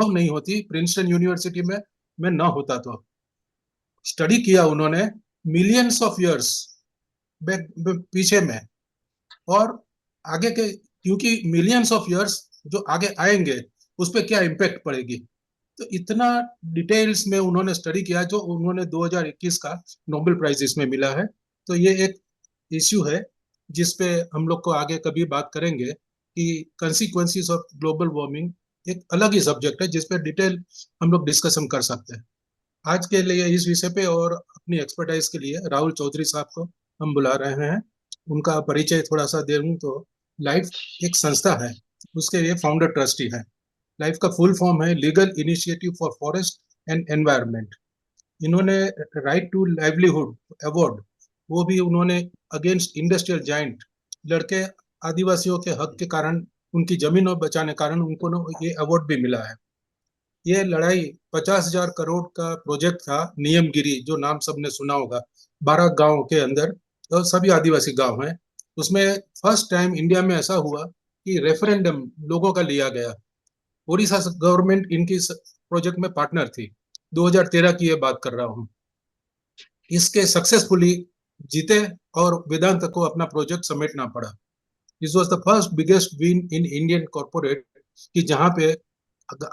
नहीं होती Princeton university में न होता तो। स्टडी किया उन्होंने मिलियंस ऑफ इयर्स पीछे में, और आगे के, क्योंकि मिलियंस ऑफ इयर्स जो आगे आएंगे उस पर क्या इम्पेक्ट पड़ेगी, तो इतना डिटेल्स में उन्होंने स्टडी किया, जो उन्होंने 2021 का नोबेल प्राइज इसमें मिला है। तो ये एक इश्यू है जिस पे हम लोग को आगे कभी बात करेंगे कि कंसिक्वेंसेस ऑफ ग्लोबल वार्मिंग, एक अलग ही सब्जेक्ट है जिस पे डिटेल हम लोग डिस्कशन कर सकते हैं। आज के लिए इस विषय पे और अपनी एक्सपर्टाइज के लिए राहुल चौधरी साहब को हम बुला रहे हैं। उनका परिचय थोड़ा सा दे दूं तो, लाइफ एक संस्था है, उसके ये फाउंडर ट्रस्टी है। लाइफ का फुल फॉर्म है legal initiative for forest and environment. इन्होंने राइट टू लाइवलीहुड अवार्ड, वो भी उन्होंने अगेंस्ट इंडस्ट्रियल जाइंट, लड़के आदिवासियों के हक के कारण, उनकी जमीनों बचाने कारण उनको ये अवार्ड भी मिला है। ये लड़ाई 50,000 करोड़ का प्रोजेक्ट था, नियमगिरी, जो नाम सबने सुना होगा, 12 गांव के अंदर, तो सभी आदिवासी गांव हैं उसमें। फर्स्ट टाइम इंडिया में ऐसा हुआ कि रेफरेंडम लोगों का लिया गया। उड़ीसा गवर्नमेंट इनकी प्रोजेक्ट में पार्टनर थी। 2013 की ये बात कर रहा हूँ। इसके सक्सेसफुली जीते और वेदांत को अपना प्रोजेक्ट समेटना पड़ा। This was the first biggest win in Indian corporate, कि जहां पे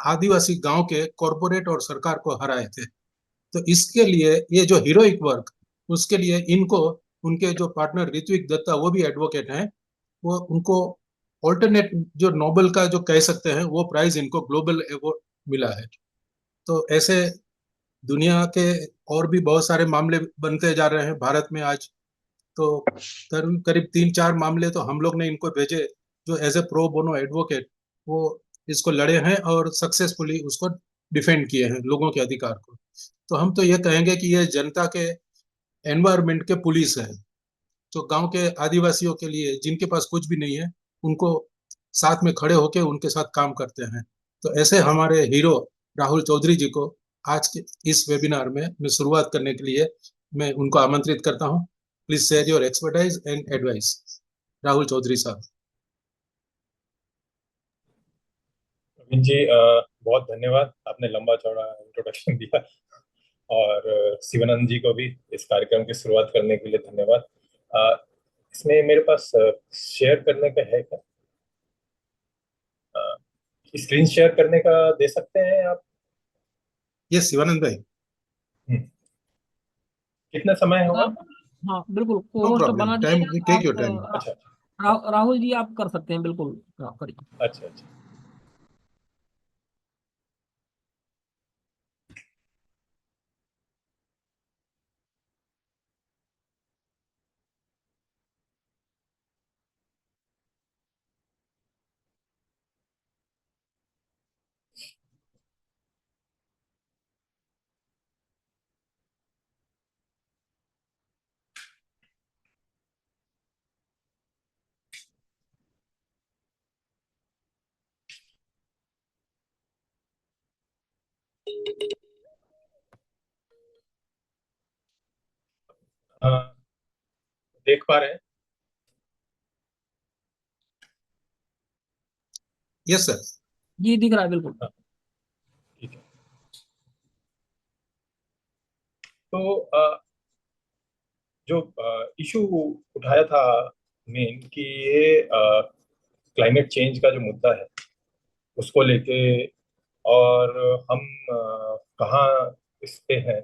आदिवासी गांव के कॉर्पोरेट और सरकार को हराए थे। तो इसके लिए ये जो हीरोइक वर्क, उसके लिए इनको, उनके जो पार्टनर ऋत्विक दत्ता, वो भी एडवोकेट हैं, वो उनको ऑल्टरनेट जो नोबेल का जो कह सकते हैं, वो प्राइज इनको ग्लोबल अवार्ड मिला है। तो ऐसे दुनिया के और भी बहुत सारे मामले बनते जा रहे हैं भारत में आज। तो करीब 3-4 मामले तो हम लोग ने इनको भेजे, जो as a pro bono advocate वो इसको लड़े हैं और सक्सेसफुली उसको डिफेंड किए हैं, लोगों के अधिकार को। तो हम तो ये कहेंगे कि ये जनता के, एनवायरमेंट के पुलिस है, जो गांव के आदिवासियों के लिए, जिनके पास कुछ भी नहीं है, उनको साथ में खड़े होकर उनके साथ काम करते हैं। तो ऐसे हमारे हीरो राहुल चौधरी जी को आज के इस वेबिनार में मैं शुरुआत करने के लिए मैं उनको आमंत्रित करता हूं। Please share your expertise and advice. Rahul Chaudhary साहब। प्रवीण जी, बहुत धन्यवाद, आपने लंबा चौड़ा इंट्रोडक्शन दिया। और शिवानंद जी को भी इस कार्यक्रम की शुरुआत करने के लिए धन्यवाद। इसमें मेरे पास शेयर करने का है क्या? स्क्रीन शेयर करने का दे सकते हैं आप? ये शिवानंद भाई। हम्म, कितना समय होगा? आप, हाँ बिल्कुल, नो पोस्ट प्रॉब्लम, बना टाइम, दीजिएगा टेक आप। Your time. अच्छा राहुल जी आप कर सकते हैं, बिल्कुल आप करिए। अच्छा अच्छा। देख पा रहे हैं? Yes sir. जी दिख रहा है बिल्कुल। हाँ, ठीक है। तो जो इशू उठाया था मेन, कि ये क्लाइमेट चेंज का जो मुद्दा है उसको लेके, और हम कहाँ इस पे हैं,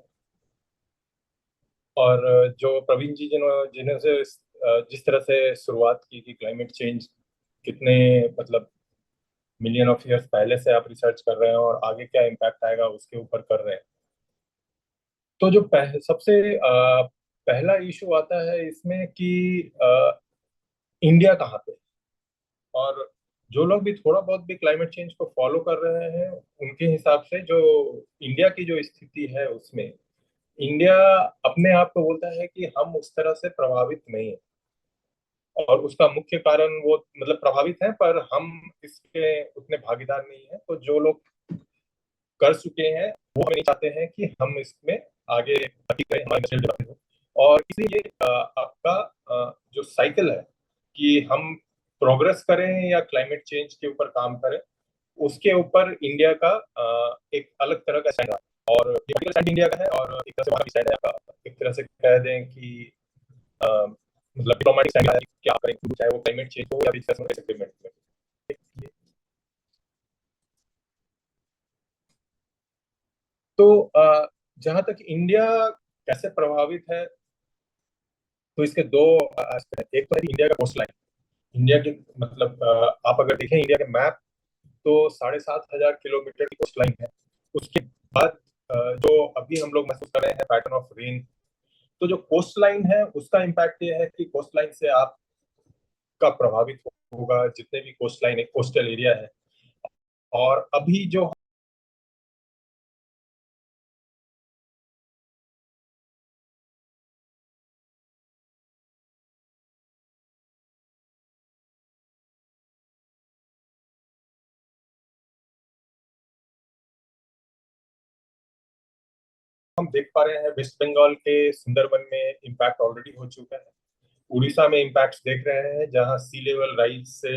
और जो प्रवीण जी जिन्होंने से जिस तरह से शुरुआत की कि क्लाइमेट चेंज कितने, मतलब मिलियन ऑफ ईयर्स पहले से आप रिसर्च कर रहे हैं और आगे क्या इम्पैक्ट आएगा उसके ऊपर कर रहे हैं। तो जो सबसे पहला इशू आता है इसमें कि इंडिया कहाँ पे, और जो लोग भी थोड़ा बहुत भी क्लाइमेट चेंज को फॉलो कर रहे हैं उनके हिसाब से जो इंडिया की जो स्थिति है उसमें, इंडिया अपने आप को बोलता है कि हम उस तरह से प्रभावित नहीं है। और उसका मुख्य कारण वो, मतलब प्रभावित है पर हम इसके उतने भागीदार नहीं है। तो जो लोग कर चुके हैं वो नहीं चाहते हैं कि हम इसमें आगे बढ़ते रहें, हमारा इंडस्ट्रियल डेवलपमेंट हो। और इसलिए ये आपका जो साइकिल है कि हम प्रोग्रेस करें या क्लाइमेट चेंज के ऊपर काम करें, उसके ऊपर इंडिया का एक अलग तरह का स्टैंड रहा। और ये particular स्टैंड इंडिया का है, और एक तरह से वहाँ भी स्टैंड है आपका। एक तरह से कह दें कि मतलब डिप्लोमेटिक स्टैंड है कि क्या करें, चाहे वो क्लाइमेट चेंज हो या बिजनेस एग्रीमेंट में। तो जहां तक इंडिया कैसे प्रभावित है, तो इसके दो aspect हैं। एक तो है इंडिया का कोस्ट लाइन। इंडिया की मतलब आप अगर देखें इंडिया के मैप, तो 7,500 किलोमीटर की कोस्ट लाइन है। उसके बाद जो अभी हम लोग महसूस कर रहे हैं पैटर्न ऑफ रेन, तो जो कोस्ट लाइन है उसका इम्पैक्ट ये है कि कोस्ट लाइन से आपका प्रभावित होगा जितने भी कोस्ट लाइन है, कोस्टल एरिया है। और अभी जो हम देख पा रहे हैं वेस्ट बंगाल के सुंदरबन में इम्पैक्ट ऑलरेडी हो चुका है। उड़ीसा में इम्पैक्ट देख रहे हैं जहां सी लेवल राइज से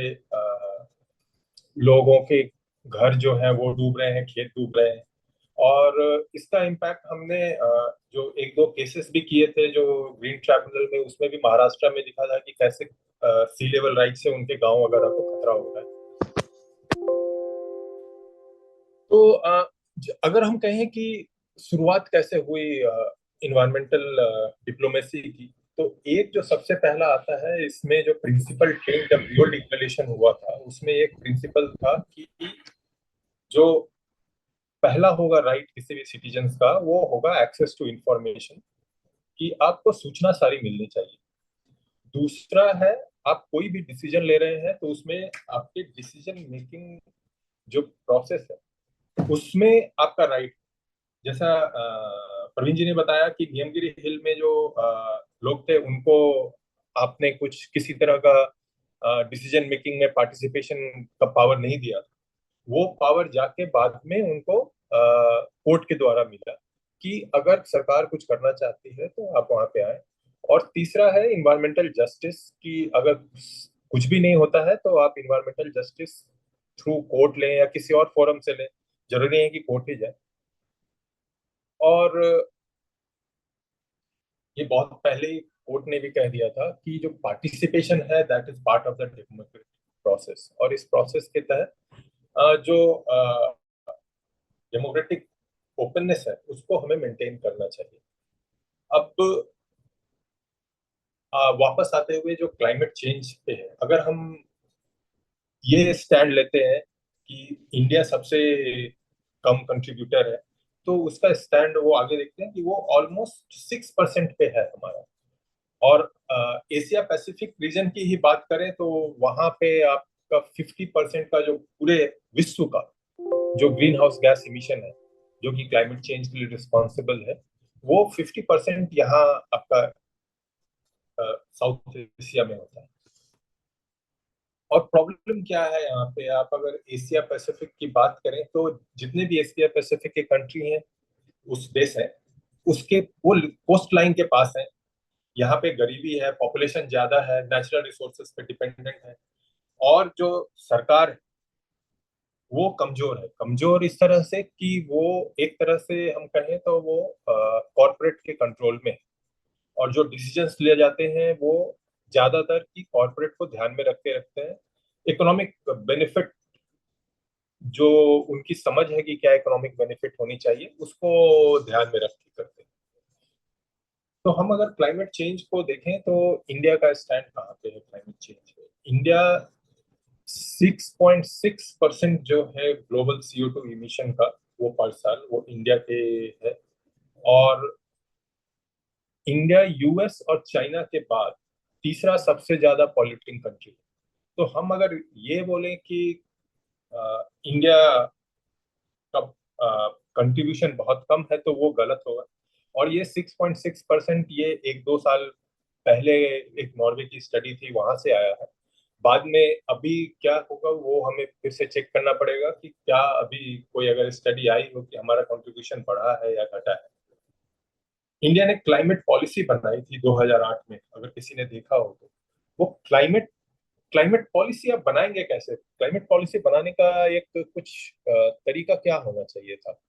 लोगों के घर जो है वो डूब रहे हैं, खेत डूब रहे हैं। और इसका इम्पैक्ट हमने जो एक दो केसेस भी किए थे जो ग्रीन ट्राइब्यूनल में, उसमें भी महाराष्ट्र में दिखा था कि कैसे सी लेवल राइज से उनके गांव वगैरह को खतरा हो रहा है। तो अगर हम कहें कि शुरुआत कैसे हुई इन्वायरमेंटल डिप्लोमेसी की, तो एक जो सबसे पहला आता है इसमें जो प्रिंसिपल टेन जब रियो डिक्लेरेशन हुआ था, उसमें एक प्रिंसिपल था कि जो पहला होगा राइट किसी भी सिटीजन का, वो होगा एक्सेस टू इंफॉर्मेशन, कि आपको सूचना सारी मिलनी चाहिए। दूसरा है, आप कोई भी डिसीजन ले रहे हैं तो उसमें आपके डिसीजन मेकिंग जो प्रोसेस है उसमें आपका राइट, जैसा प्रवीण जी ने बताया कि नियमगिरी हिल में जो लोग थे उनको आपने कुछ किसी तरह का डिसीजन मेकिंग में पार्टिसिपेशन का पावर नहीं दिया, वो पावर जाके बाद में उनको कोर्ट के द्वारा मिला कि अगर सरकार कुछ करना चाहती है तो आप वहां पे आए। और तीसरा है इन्वायरमेंटल जस्टिस, कि अगर कुछ भी नहीं होता है तो आप इन्वायरमेंटल जस्टिस थ्रू कोर्ट लें या किसी और फोरम से लें, जरूरी है कि कोर्ट ही जाए। और ये बहुत पहले ही कोर्ट ने भी कह दिया था कि जो पार्टिसिपेशन है that is part of the democratic process, और इस प्रोसेस के तहत जो डेमोक्रेटिक ओपननेस है उसको हमें मेंटेन करना चाहिए। अब वापस आते हुए जो क्लाइमेट चेंज पे है, अगर हम ये स्टैंड लेते हैं कि इंडिया सबसे कम कंट्रीब्यूटर है, तो उसका स्टैंड वो आगे देखते हैं कि वो ऑलमोस्ट 6% पे है हमारा। और एशिया पैसिफिक रीजन की ही बात करें तो वहां पे आपका 50% का जो पूरे विश्व का जो ग्रीन हाउस गैस इमिशन है, जो कि क्लाइमेट चेंज के लिए रिस्पॉन्सिबल है, वो 50% यहाँ आपका साउथ एशिया में होता है। और प्रॉब्लम क्या है यहाँ पे, आप अगर एशिया पैसिफिक की बात करें तो जितने भी एशिया पैसिफिक के कंट्री हैं, उस देश है, उसके वो कोस्ट लाइन के पास है। यहाँ पे गरीबी है, पॉपुलेशन ज्यादा है, नेचुरल रिसोर्सेज पे डिपेंडेंट है। और जो सरकार है वो कमजोर है, कमजोर इस तरह से कि वो एक तरह से हम कहें तो वो कॉरपोरेट के कंट्रोल में है। और जो डिसीजंस लिए जाते हैं वो ज्यादातर की कॉरपोरेट को ध्यान में रखते रखते हैं। इकोनॉमिक बेनिफिट, जो उनकी समझ है कि क्या इकोनॉमिक बेनिफिट होनी चाहिए, उसको ध्यान में रख के करते हैं। तो हम अगर क्लाइमेट चेंज को देखें तो इंडिया का स्टैंड कहाँ पे है क्लाइमेट चेंज पे। इंडिया 6.6% जो है ग्लोबल CO2 इमिशन का, वो पर साल वो इंडिया के है। और इंडिया यूएस और चाइना के बाद तीसरा सबसे ज्यादा पॉल्यूटिंग कंट्री है। तो हम अगर ये बोलें कि इंडिया का कंट्रीब्यूशन बहुत कम है तो वो गलत होगा। और ये 6.6% ये एक दो साल पहले एक नॉर्वे की स्टडी थी वहां से आया है। बाद में अभी क्या होगा वो हमें फिर से चेक करना पड़ेगा कि क्या अभी कोई अगर स्टडी आई हो कि हमारा कंट्रीब्यूशन बढ़ा है या घटा है। इंडिया ने क्लाइमेट पॉलिसी बनाई थी 2008 में, अगर किसी ने देखा हो तो। वो क्लाइमेट क्लाइमेट पॉलिसी आप बनाएंगे कैसे? क्लाइमेट पॉलिसी बनाने का एक कुछ तरीका क्या होना चाहिए था?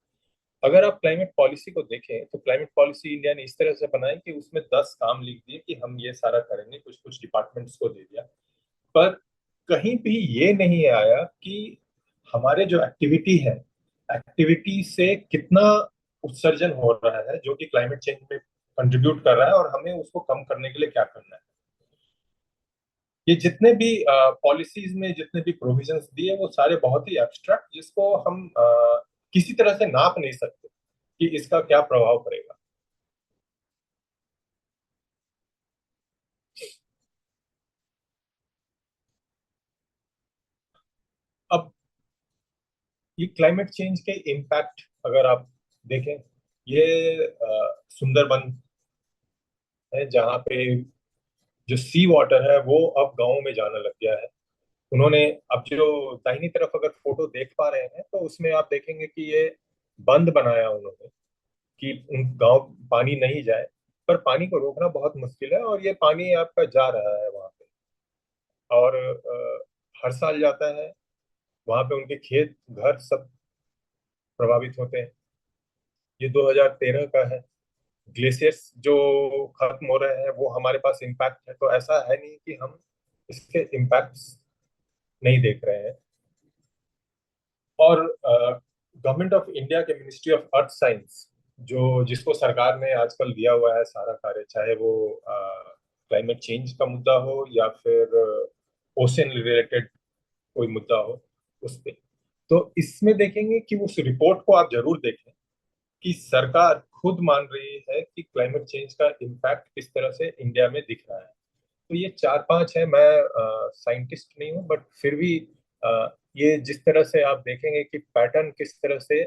अगर आप क्लाइमेट पॉलिसी को देखें तो क्लाइमेट पॉलिसी इंडिया ने इस तरह से बनाई कि उसमें 10 काम लिख दिए कि हम ये सारा करेंगे, कुछ कुछ डिपार्टमेंट्स को दे दिया, पर कहीं भी ये नहीं आया कि हमारे जो एक्टिविटी है, एक्टिविटी से कितना उत्सर्जन हो रहा है जो कि क्लाइमेट चेंज में कंट्रीब्यूट कर रहा है, और हमें उसको कम करने के लिए क्या करना है। ये जितने भी पॉलिसीज में जितने भी प्रोविजंस दिए वो सारे बहुत ही एब्स्ट्रैक्ट, जिसको हम किसी तरह से नाप नहीं सकते कि इसका क्या प्रभाव पड़ेगा। अब ये क्लाइमेट चेंज के इम्पैक्ट अगर आप देखें, ये सुंदरबन है जहाँ पे जो सी वाटर है वो अब गाँव में जाने लग गया है। उन्होंने अब जो दाहिनी तरफ अगर फोटो देख पा रहे हैं तो उसमें आप देखेंगे कि ये बंद बनाया उन्होंने कि उन गांव पानी नहीं जाए, पर पानी को रोकना बहुत मुश्किल है और ये पानी आपका जा रहा है वहां पे, और हर साल जाता है। वहां पे उनके खेत घर सब प्रभावित होते हैं। ये 2013 का है। ग्लेशियर्स जो खत्म हो रहे हैं वो हमारे पास इम्पैक्ट है, तो ऐसा है नहीं कि हम इसके इम्पैक्ट्स नहीं देख रहे हैं। और गवर्नमेंट ऑफ इंडिया के मिनिस्ट्री ऑफ अर्थ साइंस जो जिसको सरकार ने आजकल दिया हुआ है सारा कार्य, चाहे वो क्लाइमेट चेंज का मुद्दा हो या फिर ओशन रिलेटेड कोई मुद्दा हो, उस पे, तो इसमें देखेंगे कि उस रिपोर्ट को आप जरूर देखें कि सरकार खुद मान रही है कि क्लाइमेट चेंज का इम्पैक्ट किस तरह से इंडिया में दिख रहा है। तो ये 4-5 है। मैं साइंटिस्ट नहीं हूँ, बट फिर भी ये जिस तरह से आप देखेंगे कि पैटर्न किस तरह से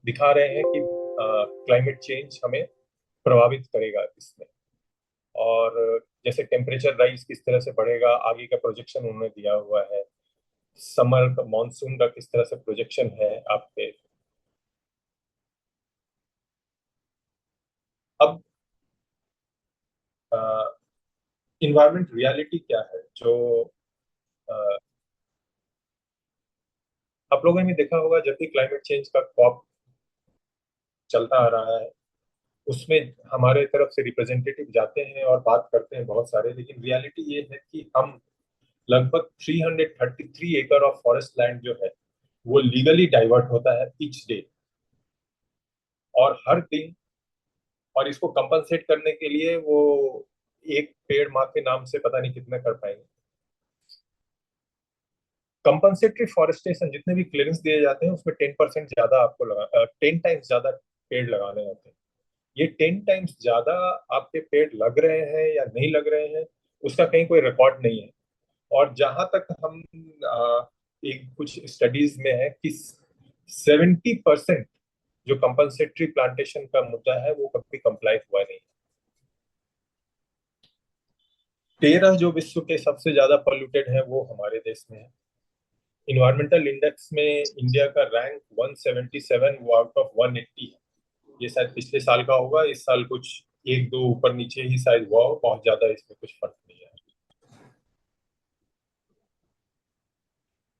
दिखा रहे हैं कि क्लाइमेट चेंज हमें प्रभावित करेगा इसमें, और जैसे टेम्परेचर राइज किस तरह से बढ़ेगा, आगे का प्रोजेक्शन उन्होंने दिया हुआ है। समर का मानसून का किस तरह से प्रोजेक्शन है आपके। अब इन्वायरमेंट रियलिटी क्या है जो अ, आप लोगों ने देखा होगा, जब भी क्लाइमेट चेंज का कॉप चलता आ रहा है उसमें हमारे तरफ से रिप्रेजेंटेटिव जाते हैं और बात करते हैं बहुत सारे, लेकिन रियलिटी ये है कि हम लगभग 333 एकड़ ऑफ फॉरेस्ट लैंड जो है वो लीगली डाइवर्ट होता है ईच डे, और हर दिन। और इसको कंपनसेट करने के लिए वो एक पेड़ माँ के नाम से पता नहीं कितना कर पाएंगे। कंपनसेटरी फॉरेस्टेशन जितने भी क्लियरेंस दिए जाते हैं उसमें 10% ज्यादा आपको 10 टाइम्स ज्यादा पेड़ लगाने होते हैं। ये 10 टाइम्स ज्यादा आपके पेड़ लग रहे हैं या नहीं लग रहे हैं उसका कहीं कोई रिकॉर्ड नहीं है। और जहां तक हम एक कुछ स्टडीज में है कि 70% जो कंपनसेटरी प्लांटेशन का मुद्दा है वो कभी कंप्लाई हुआ नहीं। 13 जो विश्व के सबसे ज्यादा पॉल्यूटेड है वो हमारे देश में है। इन्वायरमेंटल इंडेक्स में इंडिया का रैंक 177, वो आउट ऑफ 180 है। ये शायद पिछले साल का होगा, इस साल कुछ एक दो ऊपर नीचे ही शायद हुआ हो, बहुत ज्यादा इसमें कुछ फर्क नहीं है।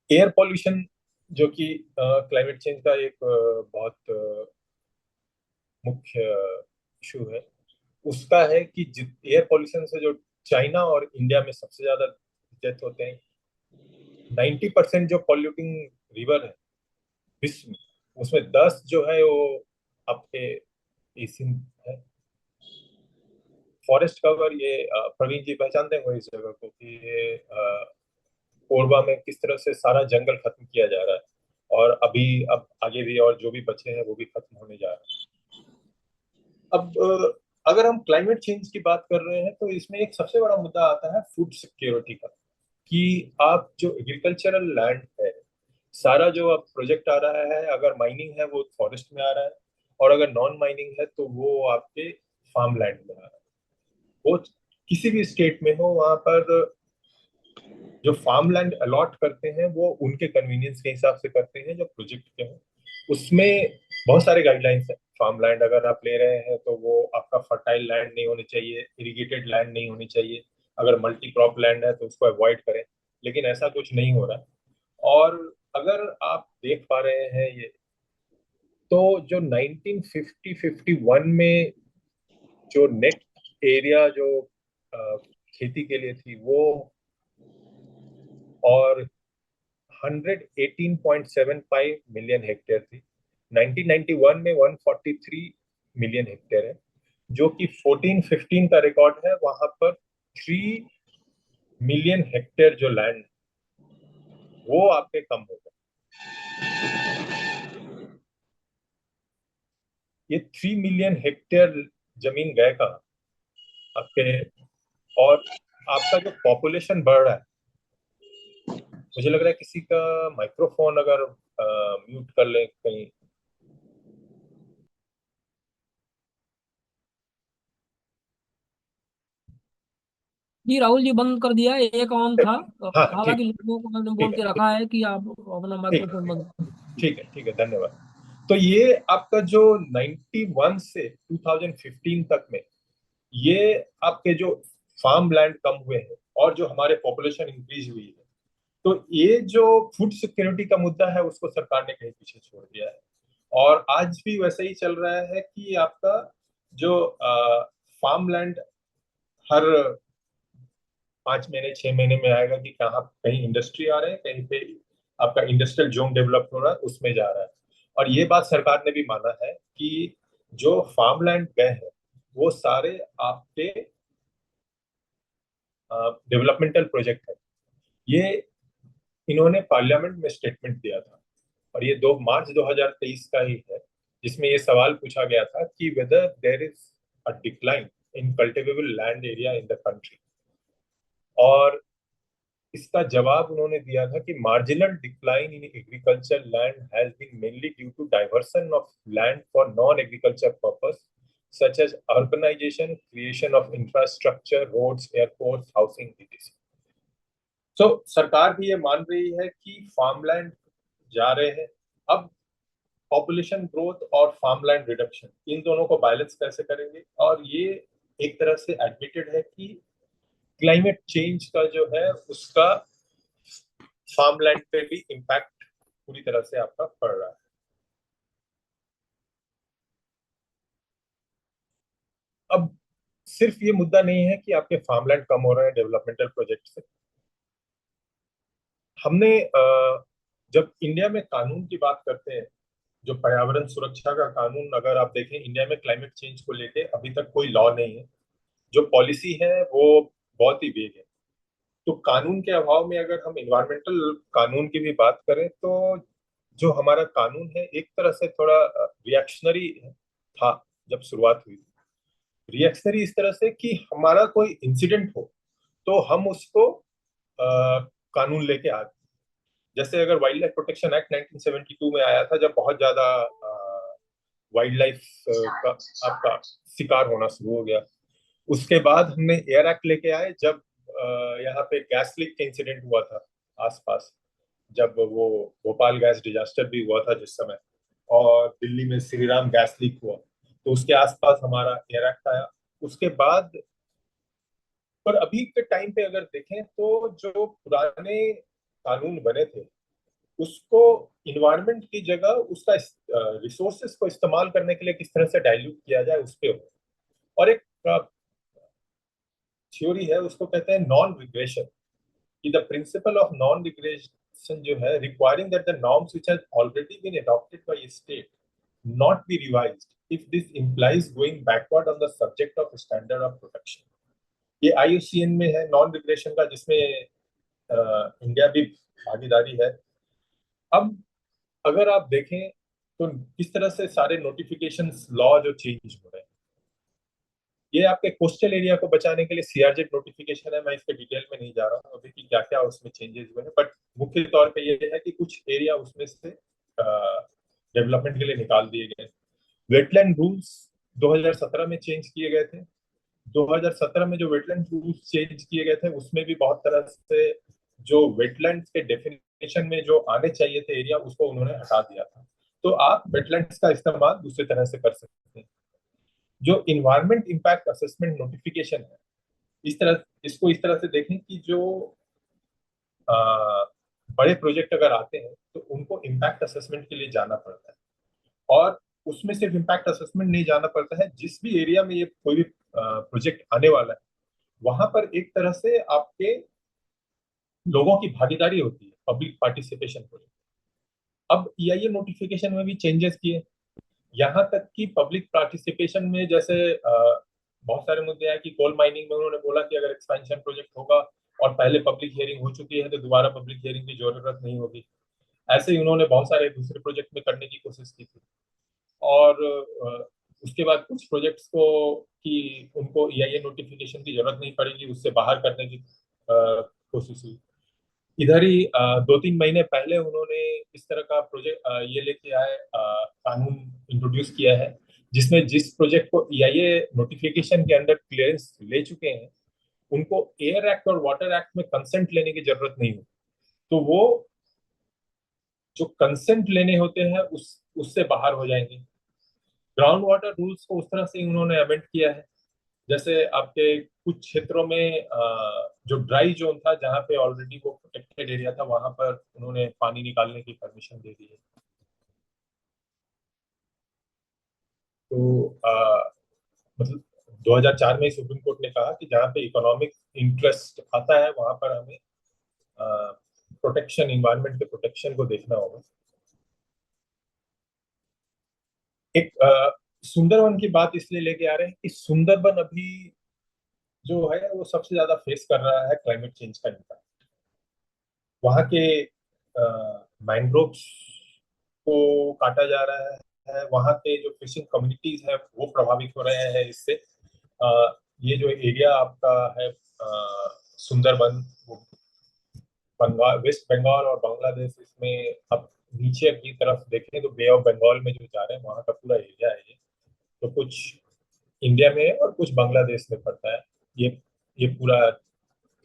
एयर पॉल्यूशन जो कि क्लाइमेट चेंज का एक बहुत मुख्य इशू है, उसका है कि एयर पॉल्यूशन से जो चाइना और इंडिया में सबसे ज्यादा डेथ होते हैं। 90% जो पॉल्यूटिंग रिवर है विश्व में, उसमें 10 जो है वो आपके एशियन है। फॉरेस्ट कवर ये प्रवीण जी पहचानते हैं इस जगह को कि ये कोरबा में किस तरह से सारा जंगल खत्म किया जा रहा है, और अभी अब आगे भी और जो भी बचे हैं वो भी खत्म होने जा रहे हैं। अब अगर हम क्लाइमेट चेंज की बात कर रहे हैं तो इसमें एक सबसे बड़ा मुद्दा आता है फूड सिक्योरिटी का, कि आप जो एग्रीकल्चरल लैंड है, सारा जो अब प्रोजेक्ट आ रहा है, अगर माइनिंग है वो फॉरेस्ट में आ रहा है, और अगर नॉन माइनिंग है तो वो आपके फार्म लैंड में आ रहा है। वो किसी भी स्टेट में हो, वहां पर जो फार्म लैंड अलॉट करते हैं वो उनके कन्वीनियंस के हिसाब से करते हैं जो प्रोजेक्ट के हो। उसमें बहुत सारे गाइडलाइंस है। फार्म लैंड अगर आप ले रहे हैं तो वो आपका फर्टाइल लैंड नहीं होनी चाहिए, इरिगेटेड लैंड नहीं होनी चाहिए, अगर मल्टी क्रॉप लैंड है तो उसको अवॉइड करें, लेकिन ऐसा कुछ नहीं हो रहा है। और अगर आप देख पा रहे हैं ये, तो जो 1950-51 में जो नेट एरिया जो खेती के लिए थी वो, और 118.75 मिलियन हेक्टेयर थी। 1991 में 143 मिलियन हेक्टेयर है, जो कि 14-15 का रिकॉर्ड है। वहां पर 3 मिलियन हेक्टेयर जो लैंड वो आपके कम हो गए। ये 3 मिलियन हेक्टेयर जमीन गए कहाँ आपके? और आपका जो पॉपुलेशन बढ़ रहा है, मुझे लग रहा है किसी का माइक्रोफोन अगर म्यूट कर ले कहीं। जी राहुल जी, बंद कर दिया है, एक ऑन था। हाँ हालांकि ठीक, लोगों को मैंने बोल ठीक है, के रखा है कि आप अपना ठीक, माइक्रोफोन बंद। ठीक है, धन्यवाद। तो ये आपका जो 91 से 2015 तक में ये आपके जो फार्म लैंड कम हुए हैं और जो हमारे पॉपुलेशन इंक्रीज हुई है, तो ये जो फूड सिक्योरिटी का मुद्दा है उसको सरकार ने कहीं पीछे छोड़ दिया है। और आज भी वैसे ही चल रहा है कि आपका जो फार्म लैंड हर 5 महीने 6 महीने में आएगा कि कहाँ कहीं इंडस्ट्री आ रहे हैं, कहीं पे आपका इंडस्ट्रियल जोन डेवलप हो रहा है, उसमें जा रहा है। और ये बात सरकार ने भी माना है कि जो फार्म लैंड गए हैं वो सारे आपके डेवलपमेंटल प्रोजेक्ट है। ये इन्होंने पार्लियामेंट में स्टेटमेंट दिया था, और ये 2 मार्च 2023 का ही है, जिसमें ये सवाल पूछा गया था कि whether there is a decline in cultivable land area in the country. और इसका जवाब उन्होंने दिया था कि marginal decline in agriculture land has been mainly due to diversion of land for non agriculture purpose such as urbanisation, creation of infrastructure, roads, airports, housing etc। तो सरकार भी ये मान रही है कि फार्मलैंड जा रहे हैं। अब पॉपुलेशन ग्रोथ और फार्मलैंड रिडक्शन, इन दोनों को बैलेंस कैसे करेंगे? और ये एक तरह से एडमिटेड है कि क्लाइमेट चेंज का जो है उसका फार्मलैंड पे भी इम्पैक्ट पूरी तरह से आपका पड़ रहा है। अब सिर्फ ये मुद्दा नहीं है कि आपके फार्मलैंड कम हो रहे हैं डेवलपमेंटल प्रोजेक्ट से। हमने जब इंडिया में कानून की बात करते हैं, जो पर्यावरण सुरक्षा का कानून, अगर आप देखें इंडिया में क्लाइमेट चेंज को लेके अभी तक कोई लॉ नहीं है। जो पॉलिसी है वो बहुत ही वेग है। तो कानून के अभाव में अगर हम इन्वायरमेंटल कानून की भी बात करें, तो जो हमारा कानून है एक तरह से थोड़ा रिएक्शनरी था जब शुरुआत हुई। रिएक्शनरी इस तरह से कि हमारा कोई इंसिडेंट हो तो हम उसको कानून लेके आ, जैसे अगर वाइल्ड लाइफ प्रोटेक्शन एक्ट 1972 में आया था, जब बहुत ज्यादा वाइल्ड लाइफ का आपका शिकार होना शुरू हो गया। उसके बाद हमने एयर एक्ट लेके आए, जब यहाँ पे गैस लीक का इंसिडेंट हुआ था आसपास, जब वो भोपाल गैस डिजास्टर भी हुआ था जिस समय, और दिल्ली में श्रीराम गैस लीक हुआ, तो उसके आसपास हमारा एयर एक्ट आया। उसके बाद पर अभी के टाइम पे अगर देखें तो जो पुराने कानून बने थे उसको इन्वायरमेंट की जगह उसका रिसोर्सेस को इस्तेमाल करने के लिए किस तरह से डाइल्यूट किया जाए उस पे हो। और एक थ्योरी है, उसको कहते हैं नॉन रिग्रेशन, कि the principle of non regression जो है, requiring that the norms which have already been adopted by state not be revised if this implies going backward on the subject of standard of protection. ये IUCN में है non regression का, जिसमें India भी भागीदारी है। अब अगर आप देखें तो किस तरह से सारे नोटिफिकेशंस लॉ जो चेंज हो रहे हैं, ये आपके कोस्टल एरिया को बचाने के लिए सीआरजेड नोटिफिकेशन है। मैं इसके डिटेल में नहीं जा रहा हूँ अभी कि क्या क्या उसमें चेंजेस हुए हैं, बट मुख्य तौर पे ये है कि कुछ एरिया उसमें से डेवलपमेंट के लिए निकाल दिए गए। वेटलैंड रूल्स 2017 में चेंज किए गए थे। 2017 में जो वेटलैंड रूल्स चेंज किए गए थे उसमें भी बहुत तरह से जो वेटलैंड्स के डेफिनेशन में जो आने चाहिए थे एरिया, उसको उन्होंने हटा दिया था। तो आप वेटलैंड्स का इस्तेमाल दूसरी तरह से कर सकते हैं। जो इन्वायरमेंट इम्पैक्ट असेसमेंट नोटिफिकेशन है इस तरह से देखें कि जो अ, बड़े प्रोजेक्ट अगर आते हैं तो उनको इम्पैक्ट असेसमेंट के लिए जाना पड़ता है, और उसमें सिर्फ इम्पैक्ट असेसमेंट नहीं जाना पड़ता है, जिस भी एरिया में ये कोई भी प्रोजेक्ट आने वाला है वहां पर एक तरह से आपके लोगों की भागीदारी होती है, पब्लिक पार्टिसिपेशन प्रोजेक्ट। अब ईआईए नोटिफिकेशन में भी चेंजेस किए, यहाँ तक कि पब्लिक पार्टिसिपेशन में जैसे बहुत सारे मुद्दे हैं कि कोल माइनिंग में उन्होंने बोला कि अगर एक्सपेंशन प्रोजेक्ट होगा और पहले पब्लिक हियरिंग हो चुकी है तो दोबारा पब्लिक हियरिंग की जरूरत नहीं होगी। ऐसे ही उन्होंने बहुत सारे दूसरे प्रोजेक्ट में करने की कोशिश की थी, और उसके बाद कुछ प्रोजेक्ट्स को कि उनको ईआईए नोटिफिकेशन की जरूरत नहीं पड़ेगी उससे बाहर करने की कोशिश हुई। इधर ही 2-3 महीने पहले उन्होंने इस तरह का प्रोजेक्ट ये लेके आए, कानून इंट्रोड्यूस किया है जिसमें जिस प्रोजेक्ट को ईआईए नोटिफिकेशन के अंदर क्लियरेंस ले चुके हैं उनको एयर एक्ट और वाटर एक्ट में कंसेंट लेने की जरूरत नहीं होती। तो वो जो कंसेंट लेने होते हैं उससे बाहर हो जाएंगे। ग्राउंड वाटर रूल्स को उस तरह से उन्होंने अमेंड किया है, जैसे आपके कुछ क्षेत्रों में जो ड्राई जोन था जहाँ पे ऑलरेडी वो प्रोटेक्टेड एरिया था वहां पर उन्होंने पानी निकालने की परमिशन दे दी है। तो मतलब 2004 में ही सुप्रीम कोर्ट ने कहा कि जहाँ पे इकोनॉमिक इंटरेस्ट आता है वहां पर हमें प्रोटेक्शन, इन्वायरमेंट के प्रोटेक्शन को देखना होगा। एक सुंदरवन की बात इसलिए लेके आ रहे हैं कि सुंदरवन अभी जो है वो सबसे ज्यादा फेस कर रहा है क्लाइमेट चेंज का इम्पैक्ट। वहाँ के मैंग्रोव्स को काटा जा रहा है, वहाँ के जो फिशिंग कम्युनिटीज है वो प्रभावित हो रहे हैं इससे। ये जो एरिया आपका है सुंदरबन, वो बंगाल, वेस्ट बंगाल और बांग्लादेश, इसमें अब नीचे की तरफ देखें तो बे ऑफ बंगाल में जो जा रहे हैं वहाँ का पूरा एरिया है ये। तो कुछ इंडिया में और कुछ बांग्लादेश में पड़ता है ये पूरा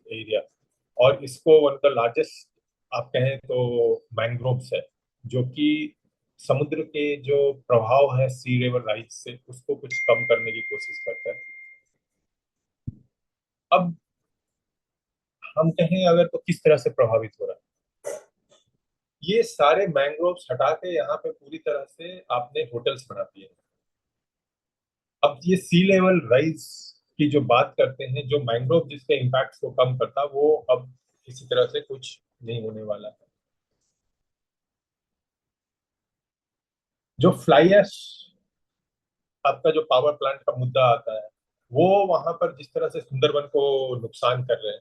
एरिया। और इसको वन ऑफ द लार्जेस्ट आप कहें तो मैंग्रोव्स है, जो कि समुद्र के जो प्रभाव है सी लेवल राइज से उसको कुछ कम करने की कोशिश करता है। अब हम कहें अगर तो किस तरह से प्रभावित हो रहा है, ये सारे मैंग्रोव्स हटा के यहाँ पे पूरी तरह से आपने होटल्स बना दिए। अब ये सी लेवल राइज की जो बात करते हैं, जो मैंग्रोव जिसके इम्पैक्ट को कम करता, वो अब किसी तरह से कुछ नहीं होने वाला है। जो फ्लाई ऐश आपका जो पावर प्लांट का मुद्दा आता है, वो वहां पर जिस तरह से सुंदरबन को नुकसान कर रहे हैं,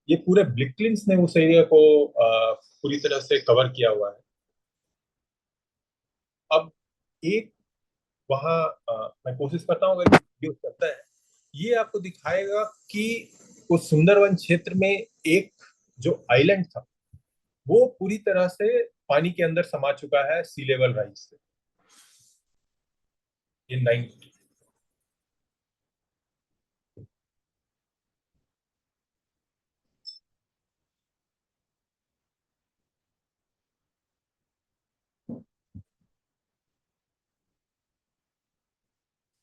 ये पूरे ब्लिकलिंस ने उस एरिया को पूरी तरह से कवर किया हुआ है। अब एक वहाँ मैं कोशिश करता हूँ अगर वीडियो करता है, ये आपको दिखाएगा कि उस सुंदरवन क्षेत्र में एक जो आइलैंड था वो पूरी तरह से पानी के अंदर समा चुका है सी लेवल राइज से। ये 90,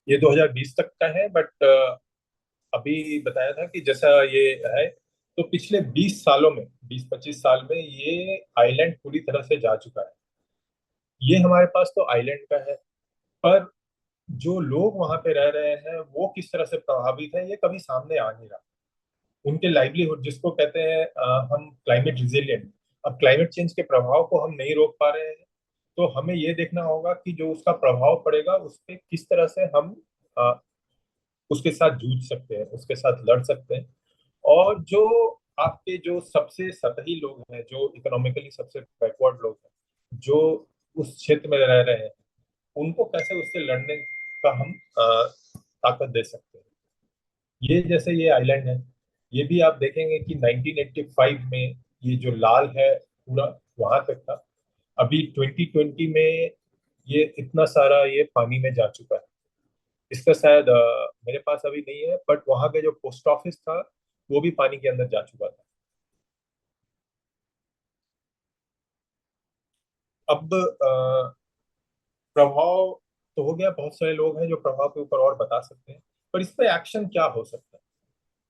ये 2020 तक का है, बट अभी बताया था कि जैसा ये है तो पिछले 20 सालों में, 20-25 साल में ये आइलैंड पूरी तरह से जा चुका है। ये हमारे पास तो आइलैंड का है, पर जो लोग वहां पे रह रहे हैं वो किस तरह से प्रभावित है ये कभी सामने आ नहीं रहा। उनके लाइवलीहुड जिसको कहते हैं हम क्लाइमेट रिजिलियंट, अब क्लाइमेट चेंज के प्रभाव को हम नहीं रोक पा रहे हैं, तो हमें ये देखना होगा कि जो उसका प्रभाव पड़ेगा उस पर किस तरह से हम अ, उसके साथ जूझ सकते हैं, उसके साथ लड़ सकते हैं। और जो आपके जो सबसे सतही लोग हैं, जो इकोनॉमिकली सबसे बैकवर्ड लोग हैं, जो उस क्षेत्र में रह रहे हैं, उनको कैसे उससे लड़ने का हम ताकत दे सकते हैं। ये जैसे ये आइलैंड है, ये भी आप देखेंगे कि 1985 में ये जो लाल है पूरा वहां तक था, अभी 2020 में ये इतना सारा ये पानी में जा चुका है। इसका शायद मेरे पास अभी नहीं है, बट वहां के जो पोस्ट ऑफिस था वो भी पानी के अंदर जा चुका था। अब प्रभाव तो हो गया, बहुत सारे लोग हैं जो प्रभाव के ऊपर और बता सकते हैं। पर इस पे एक्शन क्या हो सकता है?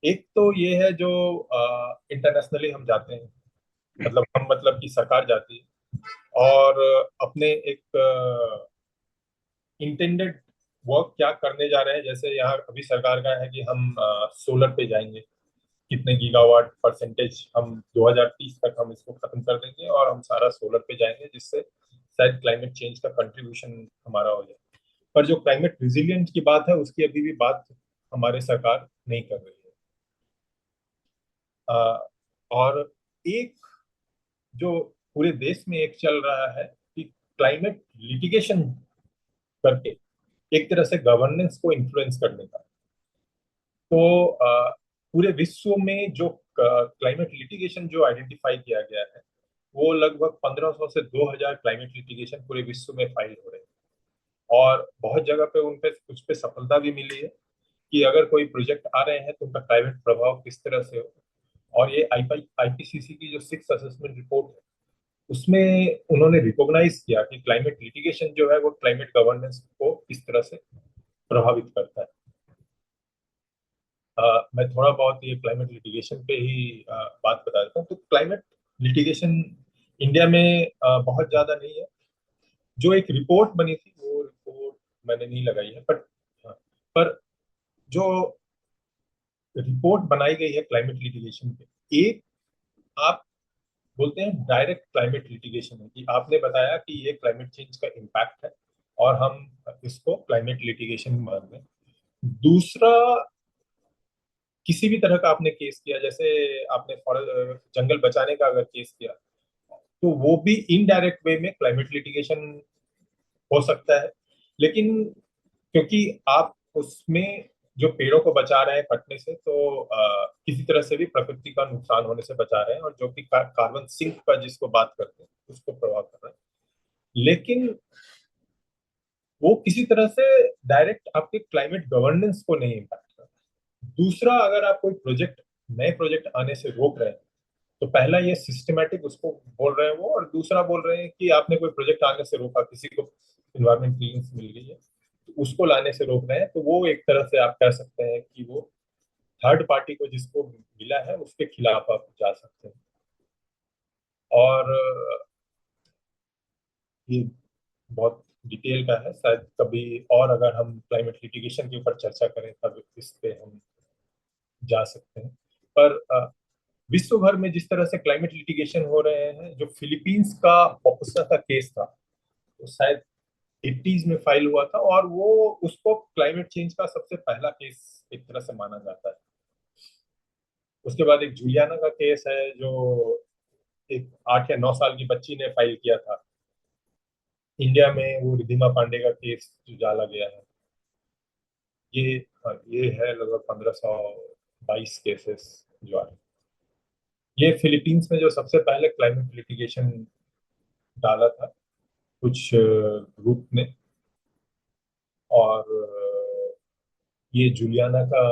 एक तो ये है जो इंटरनेशनली हम जाते हैं, मतलब कि सरकार जाती है और अपने एक इंटेंडेड वर्क क्या करने जा रहे हैं। जैसे यहाँ अभी सरकार का है कि हम सोलर पे जाएंगे, कितने गीगावाट परसेंटेज हम 2030 तक हम इसको खत्म कर देंगे और हम सारा सोलर पे जाएंगे, जिससे शायद क्लाइमेट चेंज का कंट्रीब्यूशन हमारा हो जाए। पर जो क्लाइमेट रिजिलियंट की बात है उसकी अभी भी बात हमारे सरकार नहीं कर रही है। और एक जो पूरे देश में एक चल रहा है कि क्लाइमेट लिटिगेशन करके एक तरह से गवर्नेंस को इन्फ्लुएंस करने का। तो पूरे विश्व में जो क्लाइमेट लिटिगेशन जो आइडेंटिफाई किया गया है, वो लगभग 1500 से 2000 क्लाइमेट लिटिगेशन पूरे विश्व में फाइल हो रहे हैं। और बहुत जगह पे उन पे कुछ पे सफलता भी मिली है कि अगर कोई प्रोजेक्ट आ रहे हैं तो उनका क्लाइमेट प्रभाव किस तरह से हो। और ये आईपीसीसी की जो 6th असेसमेंट रिपोर्ट है, उसमें उन्होंने रिकॉग्नाइज किया कि क्लाइमेट लिटिगेशन जो है वो क्लाइमेट गवर्नेंस को किस तरह से प्रभावित करता है। मैं थोड़ा बहुत ये क्लाइमेट लिटिगेशन पे ही बात बता देता हूँ। तो क्लाइमेट लिटिगेशन इंडिया में बहुत ज्यादा नहीं है। जो एक रिपोर्ट बनी थी वो रिपोर्ट मैंने नहीं लगाई है, पर जो रिपोर्ट बनाई गई है क्लाइमेट लिटिगेशन पे, एक आप बोलते हैं डायरेक्ट क्लाइमेट लिटिगेशन है कि आपने बताया कि ये क्लाइमेट चेंज का इम्पैक्ट है और हम इसको क्लाइमेट लिटिगेशन मान रहे हैं। दूसरा, किसी भी तरह का आपने केस किया, जैसे आपने जंगल बचाने का अगर केस किया, तो वो भी इनडायरेक्ट वे में क्लाइमेट लिटिगेशन हो सकता है। लेकिन क्योंकि आप उसमें जो पेड़ों को बचा रहे हैं कटने से, तो किसी तरह से भी प्रकृति का नुकसान होने से बचा रहे हैं, और जो कि कार्बन सिंक का जिसको बात करते हैं उसको प्रभाव कर रहा है। लेकिन वो किसी तरह से डायरेक्ट आपके क्लाइमेट गवर्नेंस को नहीं इम्पैक्ट कर रहा। दूसरा, अगर आप कोई प्रोजेक्ट, नए प्रोजेक्ट आने से रोक रहे हैं, तो पहला ये सिस्टमैटिक उसको बोल रहे हैं वो, और दूसरा बोल रहे हैं कि आपने कोई प्रोजेक्ट आने से रोका, किसी को इन्वायरमेंट क्लियरेंस मिल गई है तो उसको लाने से रोक रहे हैं, तो वो एक तरह से आप कह सकते हैं कि वो थर्ड पार्टी को जिसको मिला है उसके खिलाफ आप जा सकते हैं। और ये बहुत डिटेल का है, शायद कभी और अगर हम क्लाइमेट लिटिगेशन के ऊपर चर्चा करें तब इस पे हम जा सकते हैं। पर विश्व भर में जिस तरह से क्लाइमेट लिटिगेशन हो रहे हैं, जो फिलीपींस का पॉपुसा का केस था, तो शायद 80s में फाइल हुआ था, और वो उसको क्लाइमेट चेंज का सबसे पहला केस एक तरह से माना जाता है। उसके बाद एक जूलियाना का केस है जो एक 8 या 9 साल की बच्ची ने फाइल किया था। इंडिया में वो रिधिमा पांडे का केस जो डाला गया है, ये ये है लगभग 1522 केसेस जो आ रहे हैं। ये फिलीपींस में जो सबसे पहले क्लाइमेट लिटिगेशन डाला था कुछ ग्रुप ने। और ये जूलियाना का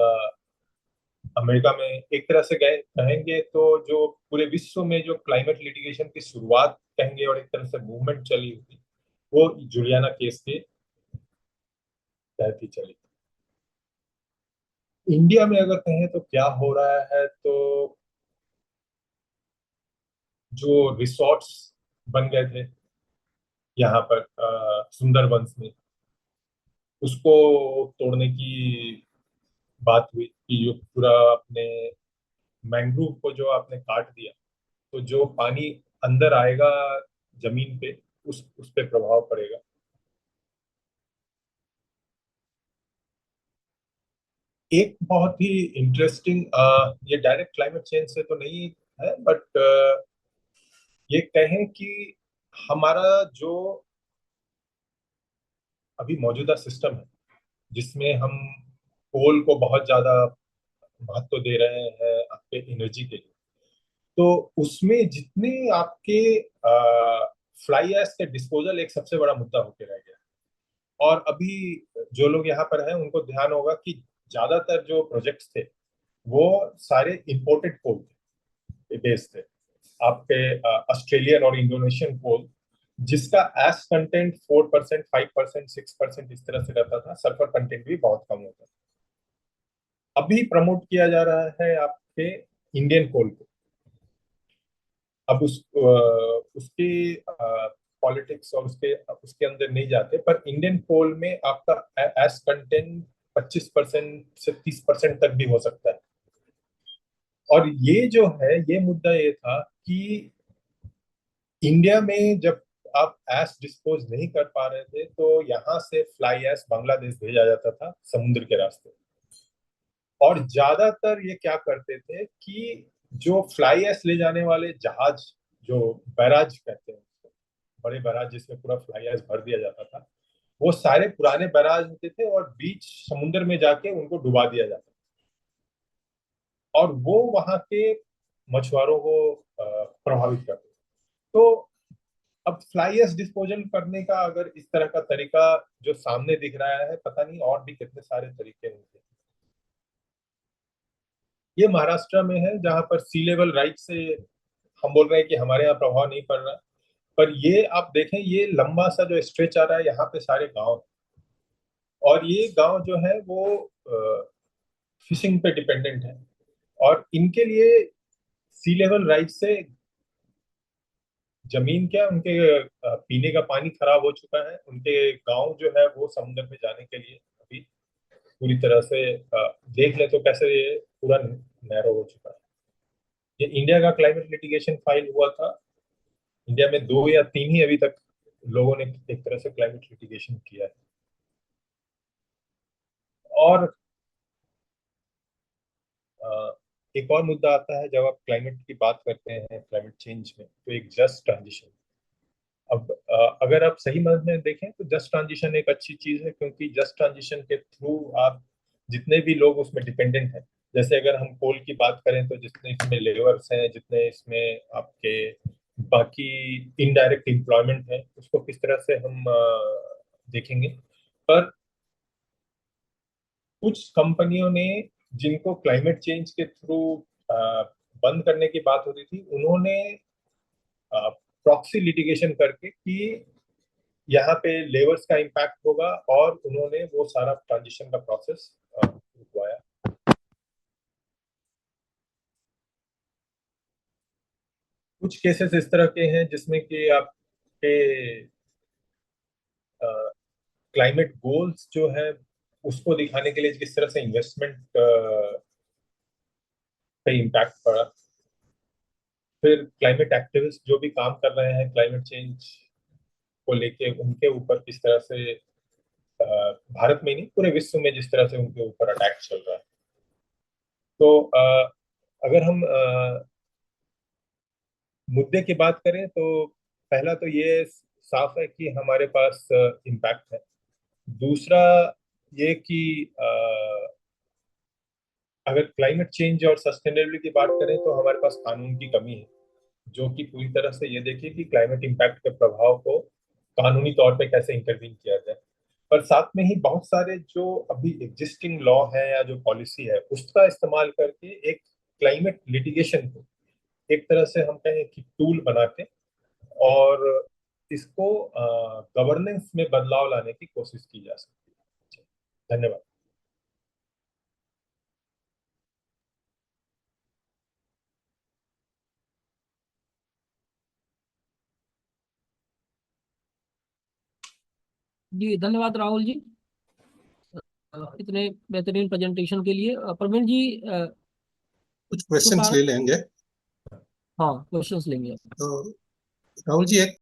अमेरिका में एक तरह से गए कहेंगे तो जो पूरे विश्व में जो क्लाइमेट लिटिगेशन की शुरुआत कहेंगे और एक तरह से मूवमेंट चली हुई, वो जूलियाना केस के तहत ही चली। इंडिया में अगर कहें तो क्या हो रहा है, तो जो रिसोर्ट्स बन गए थे यहाँ पर सुंदरबंस में, उसको तोड़ने की बात हुई कि जो पूरा अपने मैंग्रोव को जो आपने काट दिया, तो जो पानी अंदर आएगा जमीन पे, उस पे प्रभाव पड़ेगा। एक बहुत ही इंटरेस्टिंग, ये डायरेक्ट क्लाइमेट चेंज से तो नहीं है, बट ये कहें कि हमारा जो अभी मौजूदा सिस्टम है, जिसमें हम कोल को बहुत ज्यादा महत्व दे रहे हैं आपके एनर्जी के लिए, तो उसमें जितने आपके फ्लाई एश के डिस्पोजल एक सबसे बड़ा मुद्दा होके रह गया है। और अभी जो लोग यहाँ पर हैं उनको ध्यान होगा कि ज्यादातर जो प्रोजेक्ट्स थे वो सारे इंपोर्टेड कोल थे, बेस थे आपके ऑस्ट्रेलियन और इंडोनेशियन कोल, जिसका एश कंटेंट 4%, 5%, 6% इस तरह से रहता था। सल्फर कंटेंट भी बहुत कम होता था। अभी प्रमोट किया जा रहा है आपके इंडियन कोल को। अब उसके पॉलिटिक्स और उसके अंदर नहीं जाते, पर इंडियन कोल में आपका एस कंटेंट 25% से 30% तक भी हो सकता है। और ये जो है, ये मुद्दा ये था कि इंडिया में जब आप एश डिस्पोज नहीं कर पा रहे थे, तो यहाँ से फ्लाई एश बांग्लादेश भेजा जाता था समुद्र के रास्ते। और ज्यादातर ये क्या करते थे कि जो फ्लाई एश ले जाने वाले जहाज, जो बैराज कहते हैं, बड़े बैराज जिसमें पूरा फ्लाई एश भर दिया जाता था, वो सारे पुराने बैराज होते थे और बीच समुद्र में जाके उनको डुबा दिया जाता था। और वो वहां के मछुआरों को प्रभावित करते। तो अब फ्लाई एश डिस्पोजल करने का अगर इस तरह का तरीका जो सामने दिख रहा है, पता नहीं और भी कितने सारे तरीके होंगे। ये महाराष्ट्र में है, जहां पर सी लेवल राइज से हम बोल रहे हैं कि हमारे यहाँ प्रभाव नहीं पड़ रहा है, पर ये आप देखें, ये लंबा सा जो स्ट्रेच आ रहा है, यहाँ पे सारे गांव, और ये गांव जो है वो फिशिंग पे डिपेंडेंट है। और इनके लिए सी लेवल राइज से जमीन क्या, उनके पीने का पानी खराब हो चुका है। उनके गांव जो है वो समुद्र में जाने के लिए अभी पूरी तरह से देख ले तो कैसे ये पूरा नैरो हो चुका है। ये इंडिया का क्लाइमेट लिटिगेशन फाइल हुआ था। इंडिया में 2 या 3 ही अभी तक लोगों ने एक तरह से क्लाइमेट लिटिगेशन किया है। और एक और मुद्दा आता है जब आप क्लाइमेट की बात करते हैं, क्लाइमेट चेंज में, तो एक जस्ट ट्रांजिशन। अब अगर आप सही मायने में देखें तो जस्ट ट्रांजिशन एक अच्छी चीज है, क्योंकि जस्ट ट्रांजिशन के थ्रू आप जितने भी लोग उसमें डिपेंडेंट हैं, जैसे अगर हम कोल की बात करें तो जितने इसमें लेबर्स हैं, जितने इसमें आपके बाकी इनडायरेक्ट एम्प्लॉयमेंट है, उसको किस तरह से हम देखेंगे। पर कुछ कंपनियों ने, जिनको क्लाइमेट चेंज के थ्रू बंद करने की बात हो रही थी, उन्होंने प्रॉक्सी लिटिगेशन करके कि यहाँ पे लेबर्स का इम्पैक्ट होगा, और उन्होंने वो सारा ट्रांजिशन का प्रोसेस रुकवाया। कुछ केसेस इस तरह के हैं जिसमें कि आपके क्लाइमेट गोल्स जो है उसको दिखाने के लिए किस तरह से इन्वेस्टमेंट पे इम्पैक्ट पड़ा। फिर क्लाइमेट एक्टिविस्ट जो भी काम कर रहे हैं क्लाइमेट चेंज को लेके, उनके ऊपर किस तरह से भारत में नहीं पूरे विश्व में जिस तरह से उनके ऊपर अटैक चल रहा है। तो अगर हम मुद्दे की बात करें तो पहला तो ये साफ है कि हमारे पास इम्पैक्ट है। दूसरा ये कि अगर क्लाइमेट चेंज और सस्टेनेबिलिटी की बात करें तो हमारे पास कानून की कमी है, जो कि पूरी तरह से ये देखिए कि क्लाइमेट इम्पैक्ट के प्रभाव को कानूनी तौर पे कैसे इंटरवीन किया जाए। पर साथ में ही बहुत सारे जो अभी एग्जिस्टिंग लॉ है या जो पॉलिसी है, उसका इस्तेमाल करके एक क्लाइमेट लिटिगेशन को एक तरह से हम कहें कि टूल बना के, और इसको गवर्नेंस में बदलाव लाने की कोशिश की जा सकती है। धन्यवाद। जी धन्यवाद राहुल जी, इतने बेहतरीन प्रेजेंटेशन के लिए। प्रवीण जी, कुछ क्वेश्चंस कृपा, ले लेंगे। हाँ क्वेश्चंस लेंगे। तो राहुल जी, एक